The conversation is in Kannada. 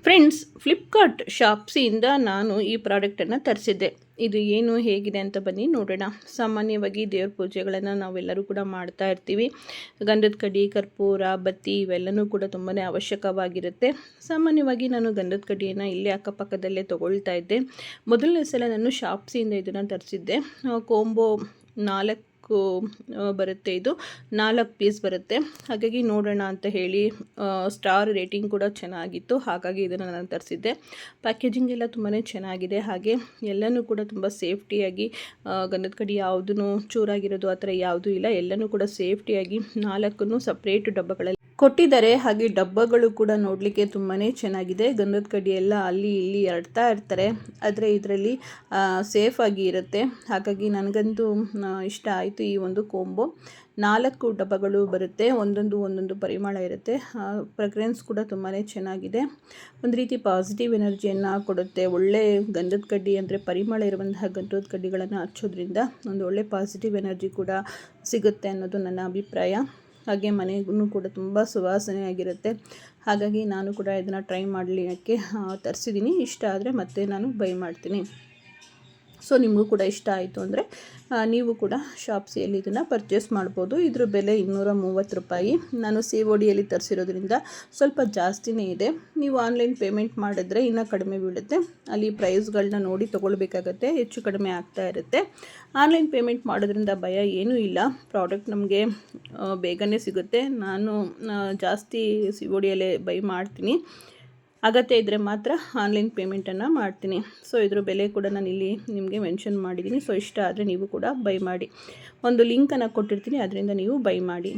ಫ್ರೆಂಡ್ಸ್, ಫ್ಲಿಪ್ಕಾರ್ಟ್ ಶಾಪ್ಸಿಯಿಂದ ನಾನು ಈ ಪ್ರಾಡಕ್ಟನ್ನು ತರಿಸಿದ್ದೆ. ಇದು ಏನು ಹೇಗಿದೆ ಅಂತ ಬನ್ನಿ ನೋಡೋಣ. ಸಾಮಾನ್ಯವಾಗಿ ದೇವ್ರ ಪೂಜೆಗಳನ್ನು ನಾವೆಲ್ಲರೂ ಕೂಡ ಮಾಡ್ತಾ ಇರ್ತೀವಿ. ಗಂಧದ ಕಡ್ಡಿ, ಕರ್ಪೂರ, ಬತ್ತಿ ಇವೆಲ್ಲವೂ ಕೂಡ ತುಂಬಾ ಅವಶ್ಯಕವಾಗಿರುತ್ತೆ. ಸಾಮಾನ್ಯವಾಗಿ ನಾನು ಗಂಧದ ಕಡ್ಡಿಯನ್ನು ಇಲ್ಲೇ ಅಕ್ಕಪಕ್ಕದಲ್ಲೇ ತೊಗೊಳ್ತಾ ಇದ್ದೆ. ಮೊದಲನೇ ಸಲ ನಾನು ಶಾಪ್ಸಿಯಿಂದ ಇದನ್ನು ತರಿಸಿದ್ದೆ. ಕೋಂಬೋ 4 ಬರುತ್ತೆ. ಇದು 4 ಪೀಸ್ ಬರುತ್ತೆ. ಹಾಗಾಗಿ ನೋಡೋಣ ಅಂತ ಹೇಳಿ ಸ್ಟಾರ್ ರೇಟಿಂಗ್ ಕೂಡ ಚೆನ್ನಾಗಿತ್ತು. ಹಾಗಾಗಿ ಇದನ್ನು ನಾನು ತರಿಸಿದ್ದೆ. ಪ್ಯಾಕೇಜಿಂಗ್ ಎಲ್ಲ ತುಂಬಾ ಚೆನ್ನಾಗಿದೆ. ಹಾಗೆ ಎಲ್ಲನೂ ಕೂಡ ತುಂಬ ಸೇಫ್ಟಿಯಾಗಿ ಗಂಧದ ಕಡ್ಡಿ ಯಾವುದೂ ಚೂರಾಗಿರೋದು ಆ ಥರ ಯಾವುದೂ ಇಲ್ಲ. ಎಲ್ಲನೂ ಕೂಡ ಸೇಫ್ಟಿಯಾಗಿ 4 ಸಪ್ರೇಟ್ ಡಬ್ಬಗಳಲ್ಲಿ ಕೊಟ್ಟಿದ್ದಾರೆ. ಹಾಗೆ ಡಬ್ಬಗಳು ಕೂಡ ನೋಡಲಿಕ್ಕೆ ತುಂಬಾ ಚೆನ್ನಾಗಿದೆ. ಗಂಧದ ಕಡ್ಡಿ ಎಲ್ಲ ಅಲ್ಲಿ ಇಲ್ಲಿ ಹರಡ್ತಾ ಇರ್ತಾರೆ, ಆದರೆ ಇದರಲ್ಲಿ ಸೇಫಾಗಿ ಇರುತ್ತೆ. ಹಾಗಾಗಿ ನನಗಂತೂ ಇಷ್ಟ ಆಯಿತು ಈ ಒಂದು ಕೋಂಬೋ. 4 ಡಬ್ಬಗಳು ಬರುತ್ತೆ, ಒಂದೊಂದು ಪರಿಮಳ ಇರುತ್ತೆ. ಫ್ರೆಗ್ರೆನ್ಸ್ ಕೂಡ ತುಂಬಾ ಚೆನ್ನಾಗಿದೆ. ಒಂದು ರೀತಿ ಪಾಸಿಟಿವ್ ಎನರ್ಜಿಯನ್ನು ಕೊಡುತ್ತೆ. ಒಳ್ಳೆ ಗಂಧದ ಕಡ್ಡಿ ಅಂದರೆ ಪರಿಮಳ ಇರುವಂತಹ ಗಂಧದ ಕಡ್ಡಿಗಳನ್ನು ಹಚ್ಚೋದ್ರಿಂದ ಒಂದು ಒಳ್ಳೆ ಪಾಸಿಟಿವ್ ಎನರ್ಜಿ ಕೂಡ ಸಿಗುತ್ತೆ ಅನ್ನೋದು ನನ್ನ ಅಭಿಪ್ರಾಯ. ಹಾಗೆ ಮನೆಗೂ ಕೂಡ ತುಂಬ ಸುವಾಸನೆಯಾಗಿರುತ್ತೆ. ಹಾಗಾಗಿ ನಾನು ಕೂಡ ಇದನ್ನು ಟ್ರೈ ಮಾಡಲಿಕ್ಕೆ ತರಿಸಿದ್ದೀನಿ. ಇಷ್ಟ ಆದರೆ ಮತ್ತೆ ನಾನು ಬೈ ಮಾಡ್ತೀನಿ. ಸೊ ನಿಮಗೂ ಕೂಡ ಇಷ್ಟ ಆಯಿತು ಅಂದರೆ ನೀವು ಕೂಡ ಶಾಪ್ಸಿಯಲ್ಲಿ ಇದನ್ನು ಪರ್ಚೇಸ್ ಮಾಡ್ಬೋದು. ಇದ್ರ ಬೆಲೆ 230 ರೂಪಾಯಿ. ನಾನು CODಯಲ್ಲಿ ತರಿಸಿರೋದ್ರಿಂದ ಸ್ವಲ್ಪ ಜಾಸ್ತಿನೇ ಇದೆ. ನೀವು ಆನ್ಲೈನ್ ಪೇಮೆಂಟ್ ಮಾಡಿದ್ರೆ ಇನ್ನೂ ಕಡಿಮೆ ಬೀಳುತ್ತೆ. ಅಲ್ಲಿ ಪ್ರೈಸ್ಗಳನ್ನ ನೋಡಿ ತೊಗೊಳ್ಬೇಕಾಗತ್ತೆ, ಹೆಚ್ಚು ಕಡಿಮೆ ಆಗ್ತಾ ಇರುತ್ತೆ. ಆನ್ಲೈನ್ ಪೇಮೆಂಟ್ ಮಾಡೋದ್ರಿಂದ ಭಯ ಏನೂ ಇಲ್ಲ. ಪ್ರಾಡಕ್ಟ್ ನಮಗೆ ಬೇಗನೆ ಸಿಗುತ್ತೆ. ನಾನು ಜಾಸ್ತಿ CODಯಲ್ಲೇ ಬೈ ಮಾಡ್ತೀನಿ. ಅಗತ್ಯ ಇದ್ದರೆ ಮಾತ್ರ ಆನ್ಲೈನ್ ಪೇಮೆಂಟನ್ನು ಮಾಡ್ತೀನಿ. ಸೊ ಇದ್ರ ಬೆಲೆ ಕೂಡ ನಾನು ಇಲ್ಲಿ ನಿಮಗೆ ಮೆನ್ಷನ್ ಮಾಡಿದ್ದೀನಿ. ಸೊ ಇಷ್ಟ ಆದರೆ ನೀವು ಕೂಡ ಬೈ ಮಾಡಿ. ಒಂದು ಲಿಂಕನ್ನು ಕೊಟ್ಟಿರ್ತೀನಿ, ಅದರಿಂದ ನೀವು ಬೈ ಮಾಡಿ.